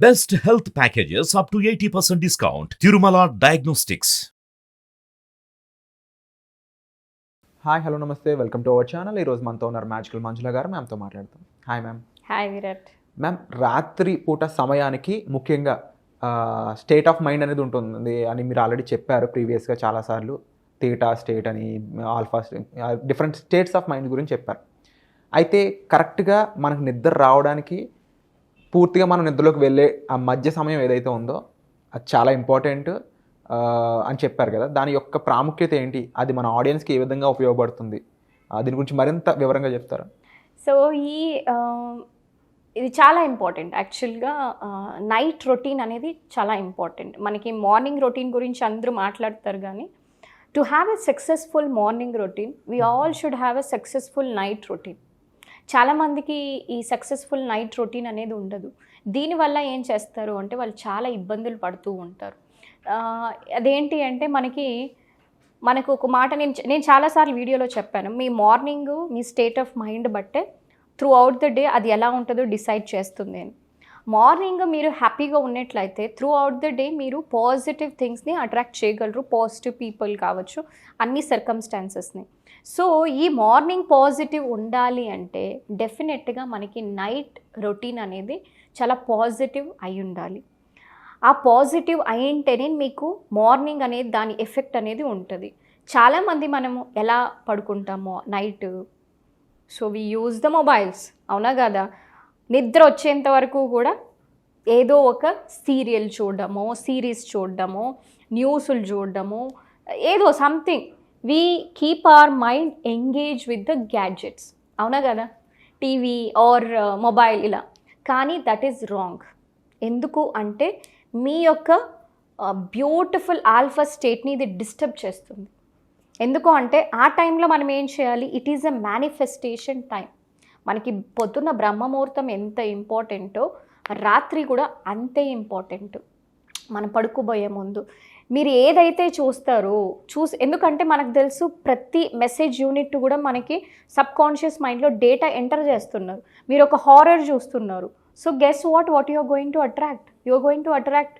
Best health packages up to 80% discount. Tirumala Diagnostics. Hi hello నమస్తే welcome to our channel. ఈరోజు మనతో ఉన్నారు magical మంజుల గారు. మ్యామ్తో మాట్లాడతాం. Hi ma'am. Hi Virat. Ma'am, రాత్రి పూట సమయానికి ముఖ్యంగా స్టేట్ ఆఫ్ మైండ్ అనేది ఉంటుంది అని మీరు ఆల్రెడీ చెప్పారు ప్రీవియస్గా చాలాసార్లు. థీటా స్టేట్ అని, alpha different states of mind గురించి చెప్పారు. అయితే కరెక్ట్గా మనకు నిద్ర రావడానికి పూర్తిగా మనం నిద్రలోకి వెళ్ళే ఆ మధ్య సమయం ఏదైతే ఉందో అది చాలా ఇంపార్టెంట్ అని చెప్పారు కదా. దాని యొక్క ప్రాముఖ్యత ఏంటి, అది మన ఆడియన్స్కి ఏ విధంగా ఉపయోగపడుతుంది, దీని గురించి మరింత వివరంగా చెప్తారా? సో ఇది చాలా ఇంపార్టెంట్. యాక్చువల్గా నైట్ రొటీన్ అనేది చాలా ఇంపార్టెంట్. మనకి మార్నింగ్ రొటీన్ గురించి అందరూ మాట్లాడతారు, కానీ to have a successful morning routine we all should have a successful night routine. చాలామందికి ఈ సక్సెస్ఫుల్ నైట్ రొటీన్ అనేది ఉండదు. దీనివల్ల ఏం చేస్తారు అంటే వాళ్ళు చాలా ఇబ్బందులు పడుతూ ఉంటారు. అదేంటి అంటే మనకు ఒక మాట నేను చాలాసార్లు వీడియోలో చెప్పాను. మీ మార్నింగ్ మీ స్టేట్ ఆఫ్ మైండ్ బట్టే త్రూ అవుట్ ద డే అది ఎలా ఉంటుందో డిసైడ్ చేస్తుంది అని. మార్నింగ్ మీరు హ్యాపీగా ఉన్నట్లయితే త్రూ అవుట్ ద డే మీరు పాజిటివ్ థింగ్స్ని అట్రాక్ట్ చేయగలరు. పాజిటివ్ పీపుల్ కావచ్చు, అన్ని సర్కమ్స్టాన్సెస్ని. సో ఈ మార్నింగ్ పాజిటివ్ ఉండాలి అంటే డెఫినెట్గా మనకి నైట్ రొటీన్ అనేది చాలా పాజిటివ్ అయి ఉండాలి. ఆ పాజిటివ్ అయింటేనే మీకు మార్నింగ్ అనేది దాని ఎఫెక్ట్ అనేది ఉంటుంది. చాలామంది మనము ఎలా పడుకుంటామో night, so we use the mobiles, అవునా కదా. నిద్ర వచ్చేంత వరకు కూడా ఏదో ఒక సీరియల్ చూడడమో, సిరీస్ చూడడమో, న్యూస్లు చూడడమో, ఏదో something. We keep our mind engage with the gadgets, అవునా కదా, టీవీ ఆర్ మొబైల్ ఇలా. కానీ దట్ ఈస్ రాంగ్. ఎందుకు అంటే మీ యొక్క బ్యూటిఫుల్ ఆల్ఫా స్టేట్ని ఇది డిస్టర్బ్ చేస్తుంది. ఎందుకు అంటే ఆ టైంలో మనం ఏం చేయాలి, it is a manifestation time. మనకి పొద్దున్న బ్రహ్మముహూర్తం ఎంత ఇంపార్టెంటో రాత్రి కూడా అంతే ఇంపార్టెంట్. మనం పడుకోబోయే ముందు మీరు ఏదైతే చూస్తారో ఎందుకంటే మనకు తెలుసు ప్రతి మెసేజ్ యూనిట్ కూడా మనకి సబ్ కాన్షియస్ మైండ్లో డేటా ఎంటర్ చేస్తున్నారు. మీరు ఒక హారర్ చూస్తున్నారు, so guess what you are going to attract. You are going to attract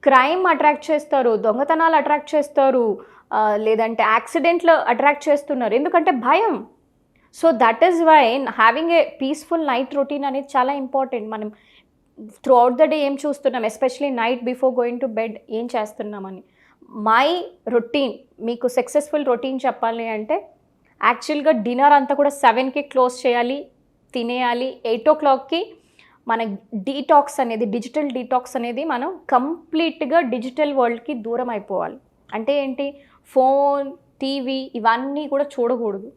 crime attract చేస్తారు, దొంగతనాలు అట్రాక్ట్ చేస్తారు, లేదంటే యాక్సిడెంట్లు అట్రాక్ట్ చేస్తున్నారు. ఎందుకంటే భయం. So that is why having a peaceful night routine అనేది చాలా ఇంపార్టెంట్. మనం త్రూ అవుట్ ద డే ఏం చూస్తున్నాం, especially night before going to bed ఏం చేస్తున్నామని. మై రొటీన్ మీకు సక్సెస్ఫుల్ రొటీన్ చెప్పాలి అంటే యాక్చువల్గా డిన్నర్ అంతా కూడా 7కి క్లోజ్ చేయాలి, తినేయాలి. 8 o'clockకి మన డీటాక్స్ అనేది, డిజిటల్ డీటాక్స్ అనేది మనం కంప్లీట్గా డిజిటల్ వరల్డ్కి దూరం అయిపోవాలి. అంటే ఏంటి, ఫోన్, టీవీ ఇవన్నీ కూడా చూడకూడదు.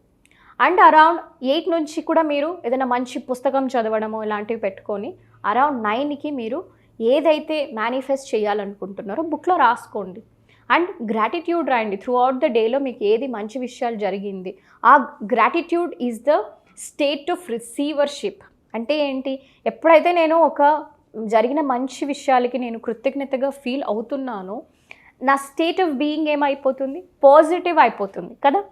అండ్ అరౌండ్ 8 నుంచి కూడా మీరు ఏదైనా మంచి పుస్తకం చదవడము ఇలాంటివి పెట్టుకొని అరౌండ్ 9కి మీరు ఏదైతే మేనిఫెస్ట్ చేయాలనుకుంటున్నారో బుక్లో రాసుకోండి. అండ్ గ్రాటిట్యూడ్ రాయండి. త్రూ అవుట్ ద డేలో మీకు ఏది మంచి విషయాలు జరిగింది, ఆ gratitude is the state of receivership. అంటే ఏంటి, ఎప్పుడైతే నేను ఒక జరిగిన మంచి విషయాలకి నేను కృతజ్ఞతగా ఫీల్ అవుతున్నానో నా స్టేట్ ఆఫ్ బీయింగ్ ఏమైపోతుంది, పాజిటివ్ అయిపోతుంది కదా,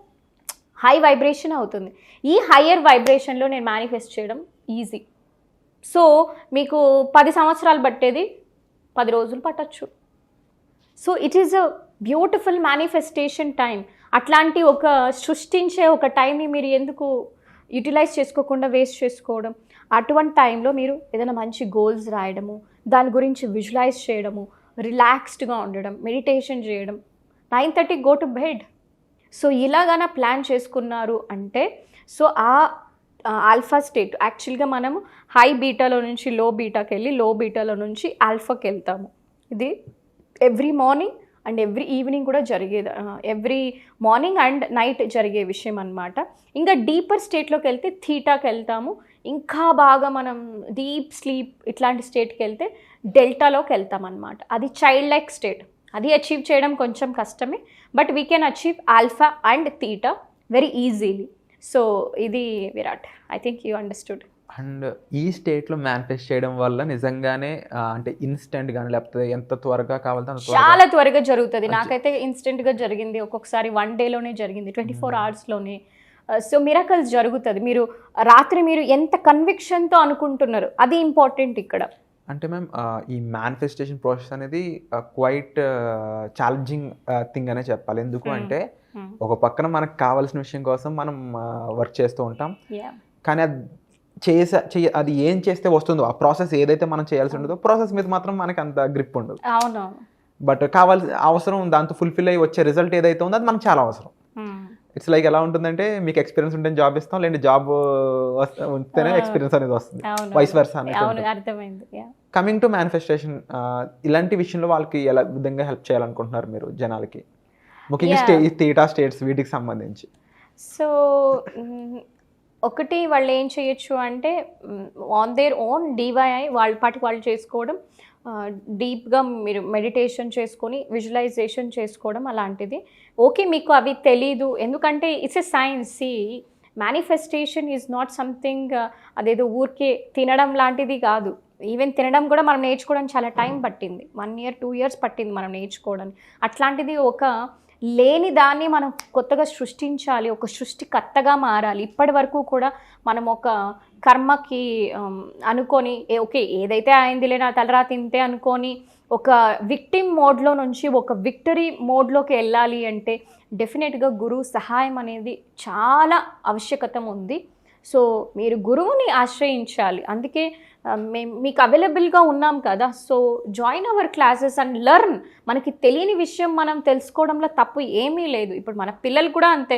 హై వైబ్రేషన్ అవుతుంది. ఈ హయ్యర్ వైబ్రేషన్లో నేను మేనిఫెస్ట్ చేయడం ఈజీ. సో మీకు 10 సంవత్సరాలు పట్టేది 10 రోజులు పట్టచ్చు. So it is a beautiful manifestation time. అట్లాంటి ఒక సృష్టించే ఒక టైంని మీరు ఎందుకు యూటిలైజ్ చేసుకోకుండా వేస్ట్ చేసుకోవడం. అటువంటి టైంలో మీరు ఏదైనా మంచి గోల్స్ రాయడము, దాని గురించి విజువలైజ్ చేయడము, రిలాక్స్డ్గా ఉండడం, మెడిటేషన్ చేయడం, 9:30 గో టు బెడ్. సో ఇలాగన ప్లాన్ చేసుకున్నారు అంటే సో ఆ ఆల్ఫా స్టేట్ యాక్చువల్గా మనము హై బీటాలో నుంచి లో బీటాకి వెళ్ళి లో బీటాలో నుంచి ఆల్ఫాకి వెళ్తాము. ఇది every morning and every evening కూడా జరిగేది, ఎవ్రీ మార్నింగ్ అండ్ నైట్ జరిగే విషయం అనమాట. ఇంకా డీపర్ స్టేట్లోకి వెళ్తే థీటాకి వెళ్తాము. ఇంకా బాగా మనం డీప్ స్లీప్ ఇట్లాంటి స్టేట్కి వెళ్తే డెల్టాలోకి వెళ్తాం అనమాట. అది చైల్డ్ లైక్ స్టేట్. అది అచీవ్ చేయడం కొంచెం కష్టమే, but we can achieve alpha and theta very easily. So ఇది Virat, I think you understood. And ఈ స్టేట్లో మేనిఫెస్ట్ చేయడం వల్ల నిజంగానే అంటే ఇన్స్టెంట్ కానీ లేకపోతే ఎంత త్వరగా కావాలంటే చాలా త్వరగా జరుగుతుంది. నాకైతే ఇన్స్టెంట్గా జరిగింది, ఒక్కొక్కసారి 1 డేలోనే జరిగింది, 24 అవర్స్లోనే. సో మిరకల్స్ జరుగుతుంది. మీరు రాత్రి మీరు ఎంత కన్విక్షన్తో అనుకుంటున్నారు అది ఇంపార్టెంట్ ఇక్కడ. అంటే మ్యామ్ ఈ మేనిఫెస్టేషన్ ప్రాసెస్ అనేది క్వైట్ ఛాలెంజింగ్ థింగ్ అనే చెప్పాలి. ఎందుకు అంటే ఒక పక్కన మనకు కావాల్సిన విషయం కోసం మనం వర్క్ చేస్తూ ఉంటాం, కానీ అది అది ఏం చేస్తే వస్తుందో ఆ ప్రాసెస్ ఏదైతే మనం చేయాల్సి ఉంటుందో ప్రాసెస్ మీద మాత్రం మనకి అంత గ్రిప్ ఉండదు. బట్ అవసరం దాంతో ఫుల్ఫిల్ అయ్యి వచ్చే రిజల్ట్ ఏదైతే ఉందో అది మనకు చాలా అవసరం. ఇట్స్ లైక్ ఎలా ఉంటుందంటే మీకు ఎక్స్పీరియన్స్ ఉంటే జాబ్ ఇస్తాం, లేదంటే జాబ్ ఉంటేనే ఎక్స్పీరియన్స్ అనేది వస్తుంది, vice versa. Coming to manifestation, ఇలాంటి విషయంలో వాళ్ళకి ఎలా విధంగా హెల్ప్ చేయాలనుకుంటున్నారు మీరు జనాలకి, ముఖ్యంగా థీటా స్టేట్స్ వీటికి సంబంధించి? సో ఒకటి వాళ్ళు ఏం చేయొచ్చు అంటే ఆన్ దేర్ ఓన్ డివైఐ వాళ్ళ పాటికి వాళ్ళు చేసుకోవడం, డీప్గా మీరు మెడిటేషన్ చేసుకొని విజువలైజేషన్ చేసుకోవడం అలాంటిది. ఓకే మీకు అవి తెలీదు ఎందుకంటే it's a science. Manifestation is not something అదేదో ఊరికే తినడం లాంటిది కాదు. ఈవెన్ తినడం కూడా మనం నేర్చుకోవడానికి చాలా టైం పట్టింది, 1 year 2 years పట్టింది మనం నేర్చుకోవడానికి. అట్లాంటిది ఒక లేని దాన్ని మనం కొత్తగా సృష్టించాలి, ఒక సృష్టికర్తగా మారాలి. ఇప్పటి వరకు కూడా మనం ఒక కర్మకి అనుకొని ఓకే ఏదైతే అయిందిలే నా తలరాత ఇంతే అనుకొని ఒక విక్టిమ్ మోడ్లో నుంచి ఒక విక్టరీ మోడ్లోకి వెళ్ళాలి అంటే డెఫినెట్గా గురువు సహాయం అనేది చాలా ఆవశ్యకత ఉంది. సో మీరు గురువుని ఆశ్రయించాలి. అందుకే మేము మీకు అవైలబుల్గా ఉన్నాం కదా. So join hour classes and learn. మనకి తెలియని విషయం మనం తెలుసుకోవడంలో తప్పు ఏమీ లేదు. ఇప్పుడు మన పిల్లలు కూడా అంతే,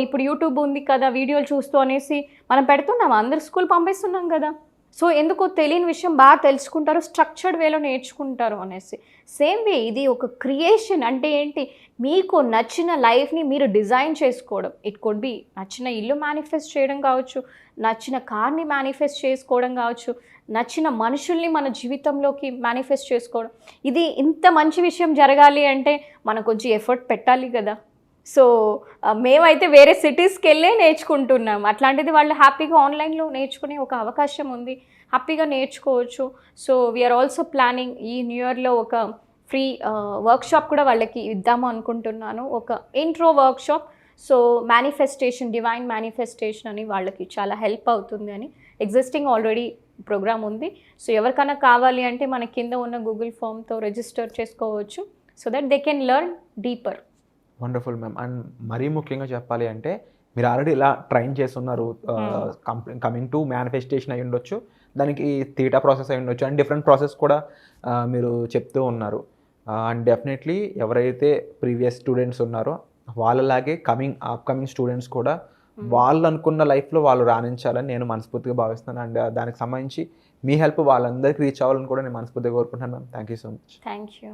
ఇప్పుడు యూట్యూబ్ ఉంది కదా వీడియోలు చూస్తూ అనేసి మనం పెడుతున్నాం, అందరు స్కూల్ పంపిస్తున్నాం కదా. సో ఎందుకో తెలియని విషయం బాగా తెలుసుకుంటారు, స్ట్రక్చర్డ్ వేలో నేర్చుకుంటారు అనేసి. సేమ్ వే ఇది ఒక క్రియేషన్. అంటే ఏంటి, మీకు నచ్చిన లైఫ్ని మీరు డిజైన్ చేసుకోవడం. ఇట్ కుడ్ బి నచ్చిన ఇల్లు మేనిఫెస్ట్ చేయడం కావచ్చు, నచ్చిన కార్ని మేనిఫెస్ట్ చేసుకోవడం కావచ్చు, నచ్చిన మనుషుల్ని మన జీవితంలోకి మేనిఫెస్ట్ చేసుకోవడం. ఇది ఇంత మంచి విషయం జరగాలి అంటే మనం కొంచెం ఎఫర్ట్ పెట్టాలి కదా. సో మేమైతే వేరే సిటీస్కి వెళ్ళే నేర్చుకుంటున్నాం. అట్లాంటిది వాళ్ళు హ్యాపీగా ఆన్లైన్లో నేర్చుకునే ఒక అవకాశం ఉంది, హ్యాపీగా నేర్చుకోవచ్చు. సో వీఆర్ ఆల్సో ప్లానింగ్ ఈ న్యూ ఇయర్లో ఒక ఫ్రీ వర్క్షాప్ కూడా వాళ్ళకి ఇద్దాము అనుకుంటున్నాను, ఒక intro workshop. So manifestation, divine manifestation అని వాళ్ళకి చాలా హెల్ప్ అవుతుంది అని. ఎగ్జిస్టింగ్ ఆల్రెడీ ప్రోగ్రామ్ ఉంది. సో ఎవరికైనా కావాలి అంటే మన కింద ఉన్న గూగుల్ ఫామ్తో రిజిస్టర్ చేసుకోవచ్చు, so that they can learn deeper. Wonderful ma'am. And మరీ ముఖ్యంగా చెప్పాలి అంటే మీరు ఆల్రెడీ ఇలా ట్రైన్ చేస్తున్నారు, కమింగ్ టు మేనిఫెస్టేషన్ అయి ఉండొచ్చు, దానికి థీటా ప్రాసెస్ అయి ఉండొచ్చు, అండ్ డిఫరెంట్ ప్రాసెస్ కూడా మీరు చెప్తూ ఉన్నారు. అండ్ డెఫినెట్లీ ఎవరైతే ప్రీవియస్ స్టూడెంట్స్ ఉన్నారో వాళ్ళలాగే అప్కమింగ్ స్టూడెంట్స్ కూడా వాళ్ళు అనుకున్న లైఫ్లో వాళ్ళు రాణించాలని నేను మనస్ఫూర్తిగా భావిస్తున్నాను. అండ్ దానికి సంబంధించి మీ హెల్ప్ వాళ్ళందరికీ రీచ్ అవ్వాలని కూడా నేను మనస్ఫూర్తిగా కోరుకుంటున్నాను ma'am. Thank you so much. Thank you.